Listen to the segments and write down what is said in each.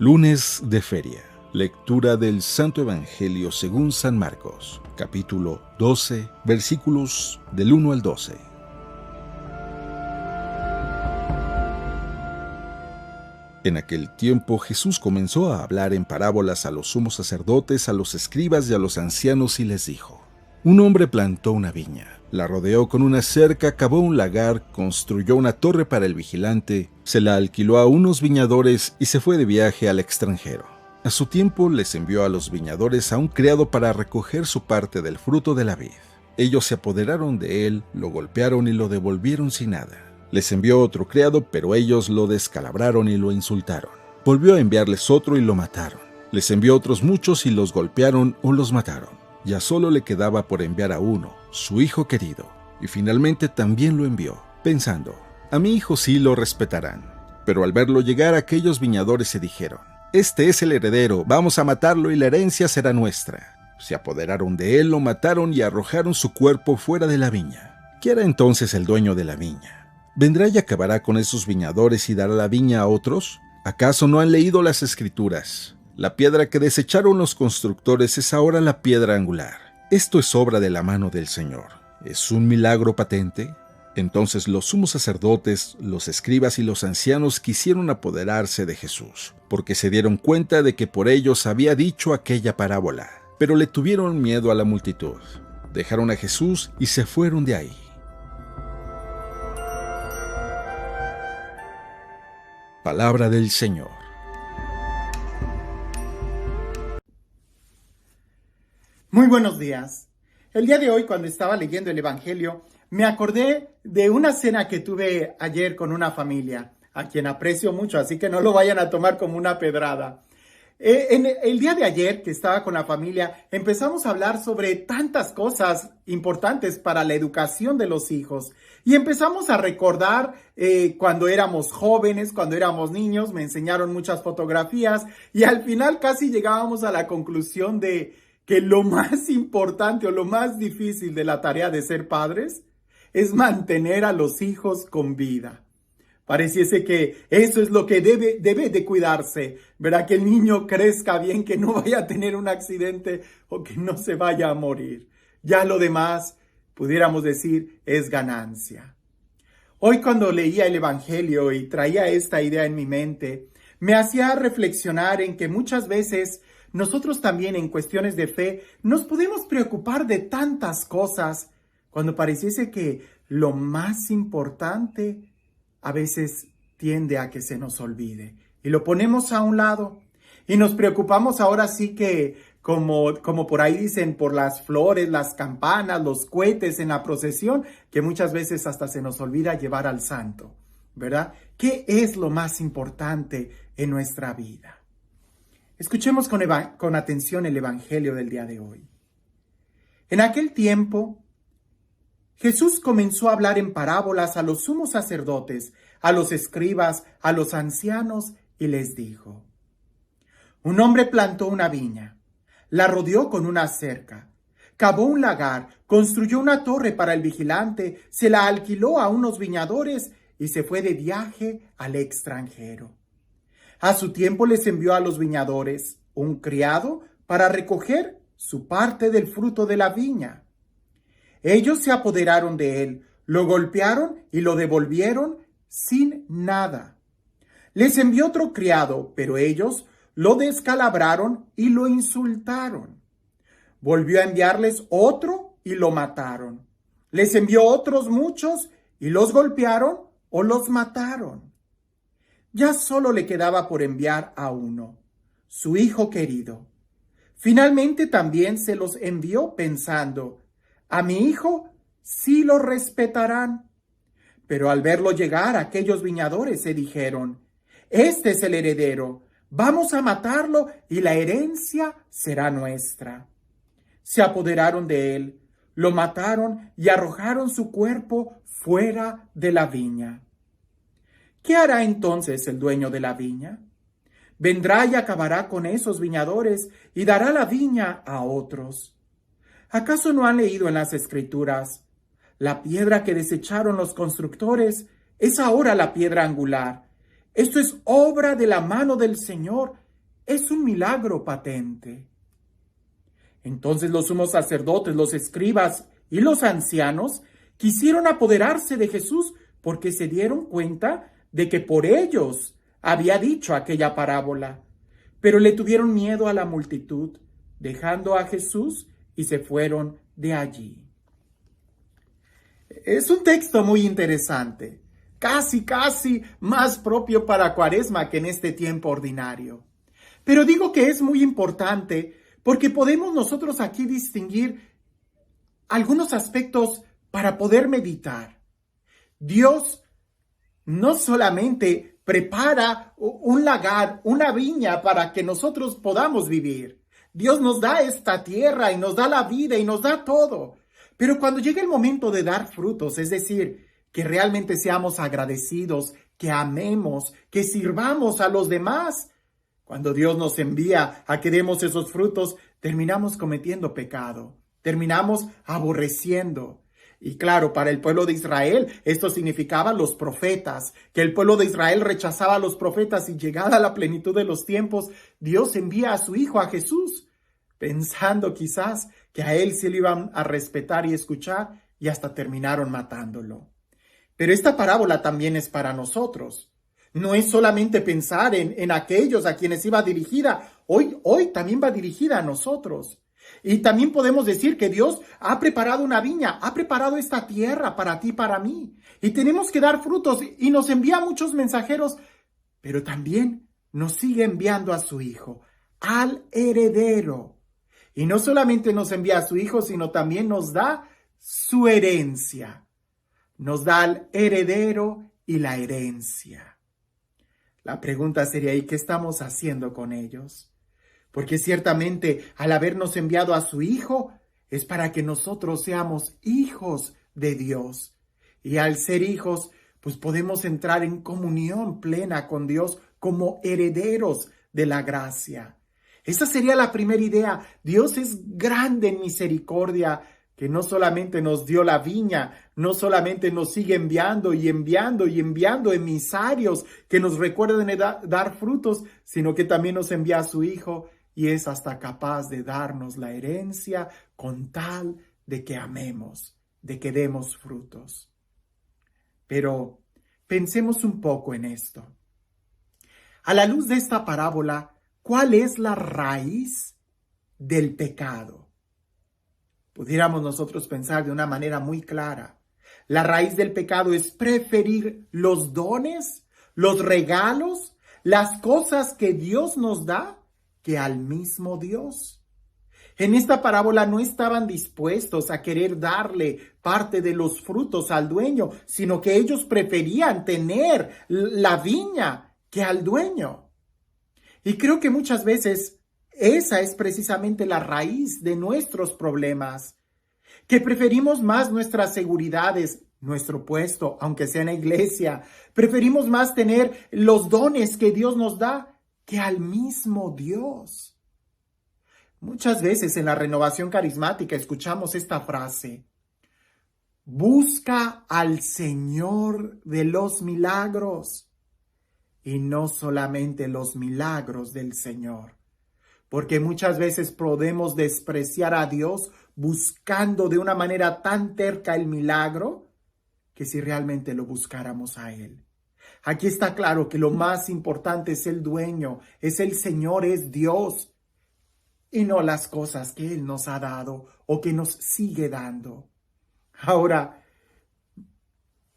Lunes de Feria. Lectura del Santo Evangelio según San Marcos, capítulo 12, versículos del 1 al 12. En aquel tiempo Jesús comenzó a hablar en parábolas a los sumos sacerdotes, a los escribas y a los ancianos y les dijo: Un hombre plantó una viña, la rodeó con una cerca, cavó un lagar, construyó una torre para el vigilante, se la alquiló a unos viñadores y se fue de viaje al extranjero. A su tiempo les envió a los viñadores a un criado para recoger su parte del fruto de la vid. Ellos se apoderaron de él, lo golpearon y lo devolvieron sin nada. Les envió otro criado, pero ellos lo descalabraron y lo insultaron. Volvió a enviarles otro y lo mataron. Les envió otros muchos y los golpearon o los mataron. Ya solo le quedaba por enviar a uno, su hijo querido, y finalmente también lo envió, pensando: a mi hijo sí lo respetarán. Pero al verlo llegar, aquellos viñadores se dijeron: este es el heredero, vamos a matarlo y la herencia será nuestra. Se apoderaron de él, lo mataron y arrojaron su cuerpo fuera de la viña. ¿Qué hará entonces el dueño de la viña? ¿Vendrá y acabará con esos viñadores y dará la viña a otros? ¿Acaso no han leído las Escrituras? La piedra que desecharon los constructores es ahora la piedra angular. Esto es obra de la mano del Señor. ¿Es un milagro patente? Entonces los sumos sacerdotes, los escribas y los ancianos quisieron apoderarse de Jesús, porque se dieron cuenta de que por ellos había dicho aquella parábola. Pero le tuvieron miedo a la multitud. Dejaron a Jesús y se fueron de ahí. Palabra del Señor. Muy buenos días. El día de hoy, cuando estaba leyendo el Evangelio, me acordé de una cena que tuve ayer con una familia, a quien aprecio mucho, así que no lo vayan a tomar como una pedrada. En el día de ayer, que estaba con la familia, empezamos a hablar sobre tantas cosas importantes para la educación de los hijos. Y empezamos a recordar cuando éramos jóvenes, cuando éramos niños, me enseñaron muchas fotografías y al final casi llegábamos a la conclusión de que lo más importante o lo más difícil de la tarea de ser padres es mantener a los hijos con vida. Pareciese que eso es lo que debe de cuidarse, ¿verdad? Que el niño crezca bien, que no vaya a tener un accidente o que no se vaya a morir. Ya lo demás, pudiéramos decir, es ganancia. Hoy cuando leía el Evangelio y traía esta idea en mi mente, me hacía reflexionar en que muchas veces nosotros también en cuestiones de fe nos podemos preocupar de tantas cosas cuando pareciese que lo más importante a veces tiende a que se nos olvide y lo ponemos a un lado y nos preocupamos ahora sí que como por ahí dicen, por las flores, las campanas, los cohetes en la procesión, que muchas veces hasta se nos olvida llevar al santo, ¿verdad? ¿Qué es lo más importante en nuestra vida? Escuchemos con atención el Evangelio del día de hoy. En aquel tiempo, Jesús comenzó a hablar en parábolas a los sumos sacerdotes, a los escribas, a los ancianos, y les dijo: Un hombre plantó una viña, la rodeó con una cerca, cavó un lagar, construyó una torre para el vigilante, se la alquiló a unos viñadores y se fue de viaje al extranjero. A su tiempo les envió a los viñadores un criado para recoger su parte del fruto de la viña. Ellos se apoderaron de él, lo golpearon y lo devolvieron sin nada. Les envió otro criado, pero ellos lo descalabraron y lo insultaron. Volvió a enviarles otro y lo mataron. Les envió otros muchos y los golpearon o los mataron. Ya solo le quedaba por enviar a uno, su hijo querido. Finalmente también se los envió pensando: a mi hijo sí lo respetarán. Pero al verlo llegar, aquellos viñadores se dijeron: este es el heredero, vamos a matarlo y la herencia será nuestra. Se apoderaron de él, lo mataron y arrojaron su cuerpo fuera de la viña. ¿Qué hará entonces el dueño de la viña? Vendrá y acabará con esos viñadores y dará la viña a otros. ¿Acaso no han leído en las Escrituras: la piedra que desecharon los constructores es ahora la piedra angular? Esto es obra de la mano del Señor es un milagro patente. Entonces los sumos sacerdotes, los escribas y los ancianos quisieron apoderarse de Jesús porque se dieron cuenta de que por ellos había dicho aquella parábola. Pero le tuvieron miedo a la multitud, dejando a Jesús y se fueron de allí. Es un texto muy interesante, casi más propio para Cuaresma que en este tiempo ordinario. Pero digo que es muy importante porque podemos nosotros aquí distinguir algunos aspectos para poder meditar. Dios no solamente prepara un lagar, una viña para que nosotros podamos vivir. Dios nos da esta tierra y nos da la vida y nos da todo. Pero cuando llega el momento de dar frutos, es decir, que realmente seamos agradecidos, que amemos, que sirvamos a los demás, cuando Dios nos envía a que demos esos frutos, terminamos cometiendo pecado, terminamos aborreciendo. Y claro, para el pueblo de Israel, esto significaba los profetas, que el pueblo de Israel rechazaba a los profetas y llegada la plenitud de los tiempos, Dios envía a su Hijo, a Jesús, pensando quizás que a él se le iban a respetar y escuchar y hasta terminaron matándolo. Pero esta parábola también es para nosotros. No es solamente pensar en aquellos a quienes iba dirigida, hoy también va dirigida a nosotros. Y también podemos decir que Dios ha preparado una viña, ha preparado esta tierra para ti, para mí. Y tenemos que dar frutos y nos envía muchos mensajeros, pero también nos sigue enviando a su Hijo, al heredero. Y no solamente nos envía a su Hijo, sino también nos da su herencia. Nos da al heredero y la herencia. La pregunta sería, ¿y qué estamos haciendo con ellos? Porque ciertamente al habernos enviado a su Hijo es para que nosotros seamos hijos de Dios. Y al ser hijos, pues podemos entrar en comunión plena con Dios como herederos de la gracia. Esa sería la primera idea. Dios es grande en misericordia, que no solamente nos dio la viña, no solamente nos sigue enviando y enviando y enviando emisarios que nos recuerden dar frutos, sino que también nos envía a su Hijo y es hasta capaz de darnos la herencia con tal de que amemos, de que demos frutos. Pero pensemos un poco en esto. A la luz de esta parábola, ¿cuál es la raíz del pecado? Pudiéramos nosotros pensar de una manera muy clara. La raíz del pecado es preferir los dones, los regalos, las cosas que Dios nos da, que al mismo Dios. En esta parábola no estaban dispuestos a querer darle parte de los frutos al dueño, sino que ellos preferían tener la viña que al dueño. Y creo que muchas veces esa es precisamente la raíz de nuestros problemas, que preferimos más nuestras seguridades, nuestro puesto, aunque sea en la iglesia. Preferimos más tener los dones que Dios nos da que al mismo Dios. Muchas veces en la renovación carismática escuchamos esta frase: busca al Señor de los milagros, y no solamente los milagros del Señor. Porque muchas veces podemos despreciar a Dios buscando de una manera tan terca el milagro que si realmente lo buscáramos a Él. Aquí está claro que lo más importante es el dueño, es el Señor, es Dios, y no las cosas que Él nos ha dado o que nos sigue dando. Ahora,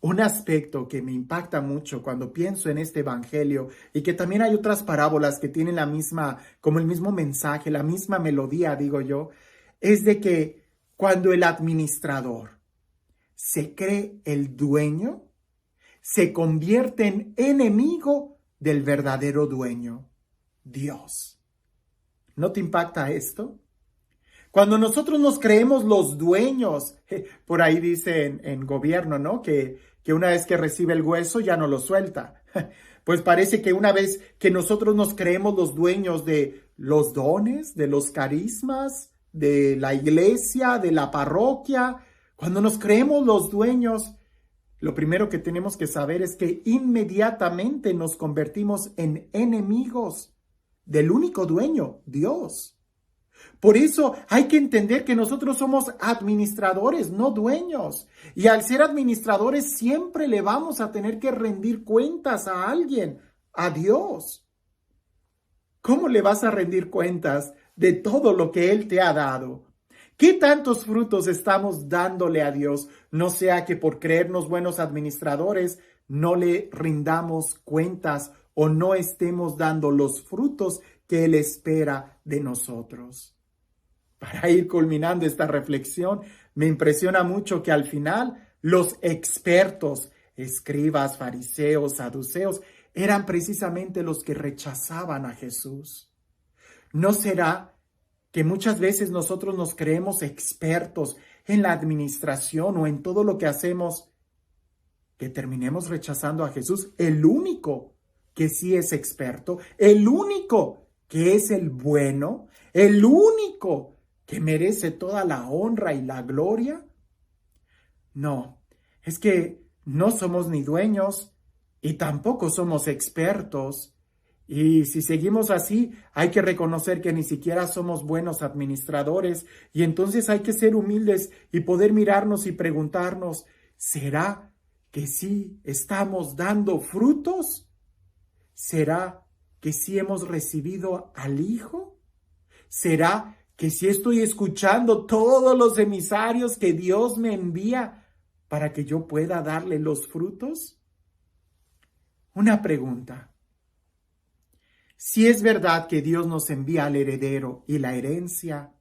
un aspecto que me impacta mucho cuando pienso en este evangelio, y que también hay otras parábolas que tienen como el mismo mensaje, la misma melodía, digo yo, es de que cuando el administrador se cree el dueño, se convierte en enemigo del verdadero dueño, Dios. ¿No te impacta esto? Cuando nosotros nos creemos los dueños, por ahí dice en gobierno, ¿no? Que una vez que recibe el hueso ya no lo suelta. Pues parece que una vez que nosotros nos creemos los dueños de los dones, de los carismas, de la iglesia, de la parroquia, cuando nos creemos los dueños, lo primero que tenemos que saber es que inmediatamente nos convertimos en enemigos del único dueño, Dios. Por eso hay que entender que nosotros somos administradores, no dueños. Y al ser administradores siempre le vamos a tener que rendir cuentas a alguien, a Dios. ¿Cómo le vas a rendir cuentas de todo lo que Él te ha dado? ¿Qué tantos frutos estamos dándole a Dios? No sea que por creernos buenos administradores no le rindamos cuentas o no estemos dando los frutos que Él espera de nosotros. Para ir culminando esta reflexión, me impresiona mucho que al final los expertos, escribas, fariseos, saduceos, eran precisamente los que rechazaban a Jesús. ¿No será que muchas veces nosotros nos creemos expertos en la administración o en todo lo que hacemos, que terminemos rechazando a Jesús, el único que sí es experto, el único que es el bueno, el único que merece toda la honra y la gloria? No, es que no somos ni dueños y tampoco somos expertos. Y si seguimos así, hay que reconocer que ni siquiera somos buenos administradores y entonces hay que ser humildes y poder mirarnos y preguntarnos, ¿será que sí estamos dando frutos? ¿Será que sí hemos recibido al Hijo? ¿Será que sí estoy escuchando todos los emisarios que Dios me envía para que yo pueda darle los frutos? Una pregunta. Si es verdad que Dios nos envía al heredero y la herencia,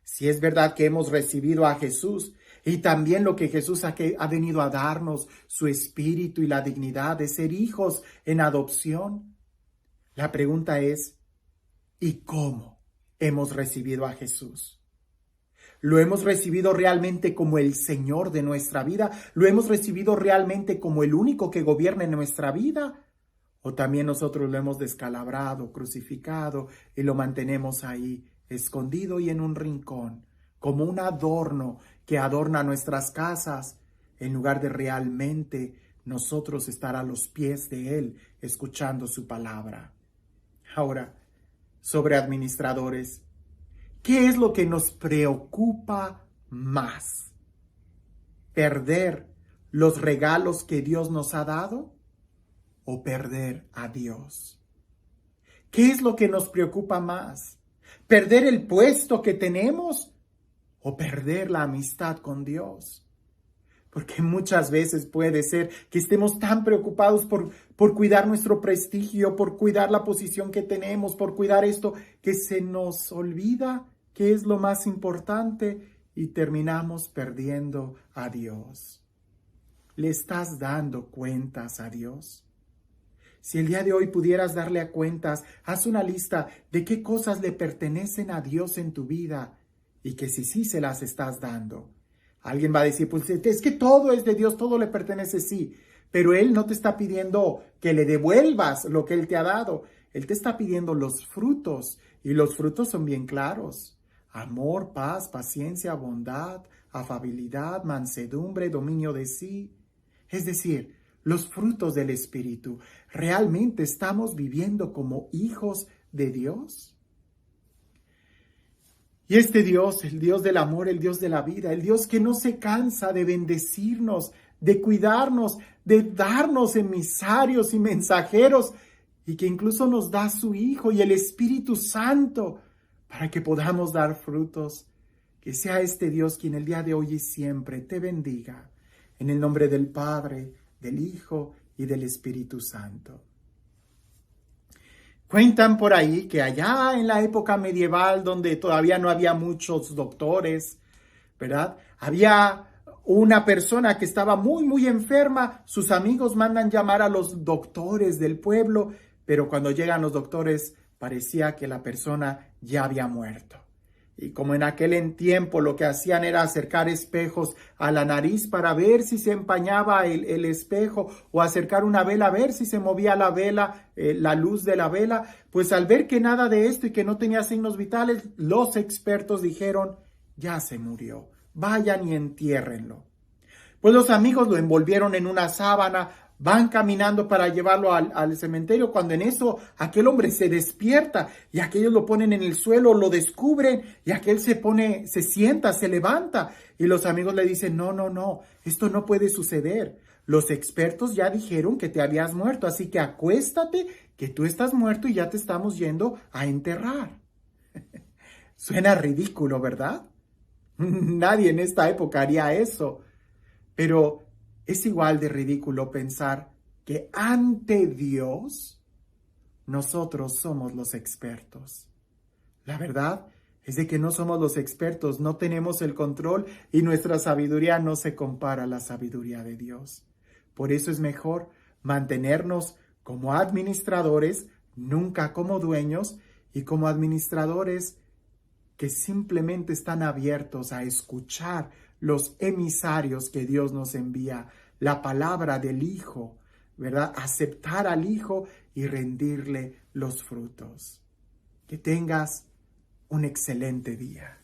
si es verdad que hemos recibido a Jesús y también lo que Jesús ha venido a darnos, su espíritu y la dignidad de ser hijos en adopción, la pregunta es, ¿y cómo hemos recibido a Jesús? ¿Lo hemos recibido realmente como el Señor de nuestra vida? ¿Lo hemos recibido realmente como el único que gobierna en nuestra vida? ¿O también nosotros lo hemos descalabrado, crucificado y lo mantenemos ahí, escondido y en un rincón, como un adorno que adorna nuestras casas, en lugar de realmente nosotros estar a los pies de Él, escuchando su palabra? Ahora, sobre administradores, ¿qué es lo que nos preocupa más? ¿Perder los regalos que Dios nos ha dado o perder a Dios? ¿Qué es lo que nos preocupa más? ¿Perder el puesto que tenemos o perder la amistad con Dios? Porque muchas veces puede ser que estemos tan preocupados por cuidar nuestro prestigio, por cuidar la posición que tenemos, por cuidar esto, que se nos olvida qué es lo más importante y terminamos perdiendo a Dios. ¿Le estás dando cuentas a Dios? Si el día de hoy pudieras darle a cuentas, haz una lista de qué cosas le pertenecen a Dios en tu vida y que si sí se las estás dando. Alguien va a decir, pues es que todo es de Dios, todo le pertenece, sí, pero Él no te está pidiendo que le devuelvas lo que Él te ha dado. Él te está pidiendo los frutos y los frutos son bien claros. Amor, paz, paciencia, bondad, afabilidad, mansedumbre, dominio de sí. Es decir, los frutos del Espíritu. ¿Realmente estamos viviendo como hijos de Dios? Y este Dios, el Dios del amor, el Dios de la vida, el Dios que no se cansa de bendecirnos, de cuidarnos, de darnos emisarios y mensajeros, y que incluso nos da su Hijo y el Espíritu Santo para que podamos dar frutos. Que sea este Dios quien el día de hoy y siempre te bendiga. En el nombre del Padre, del Hijo y del Espíritu Santo. Cuentan por ahí que allá en la época medieval, donde todavía no había muchos doctores, ¿verdad? Había una persona que estaba muy enferma. Sus amigos mandan llamar a los doctores del pueblo, pero cuando llegan los doctores parecía que la persona ya había muerto. Y como en aquel tiempo lo que hacían era acercar espejos a la nariz para ver si se empañaba el espejo, o acercar una vela a ver si se movía la vela, la luz de la vela, pues al ver que nada de esto y que no tenía signos vitales, los expertos dijeron, ya se murió, vayan y entiérrenlo. Pues los amigos lo envolvieron en una sábana, van caminando para llevarlo al cementerio, cuando en eso aquel hombre se despierta y aquellos lo ponen en el suelo, lo descubren y aquel se sienta, se levanta y los amigos le dicen, no, no, no, esto no puede suceder. Los expertos ya dijeron que te habías muerto, así que acuéstate, que tú estás muerto y ya te estamos yendo a enterrar. Suena ridículo, ¿verdad? Nadie en esta época haría eso, pero es igual de ridículo pensar que ante Dios nosotros somos los expertos. La verdad es de que no somos los expertos, no tenemos el control y nuestra sabiduría no se compara a la sabiduría de Dios. Por eso es mejor mantenernos como administradores, nunca como dueños, y como administradores que simplemente están abiertos a escuchar los emisarios que Dios nos envía, la palabra del Hijo, ¿verdad? Aceptar al Hijo y rendirle los frutos. Que tengas un excelente día.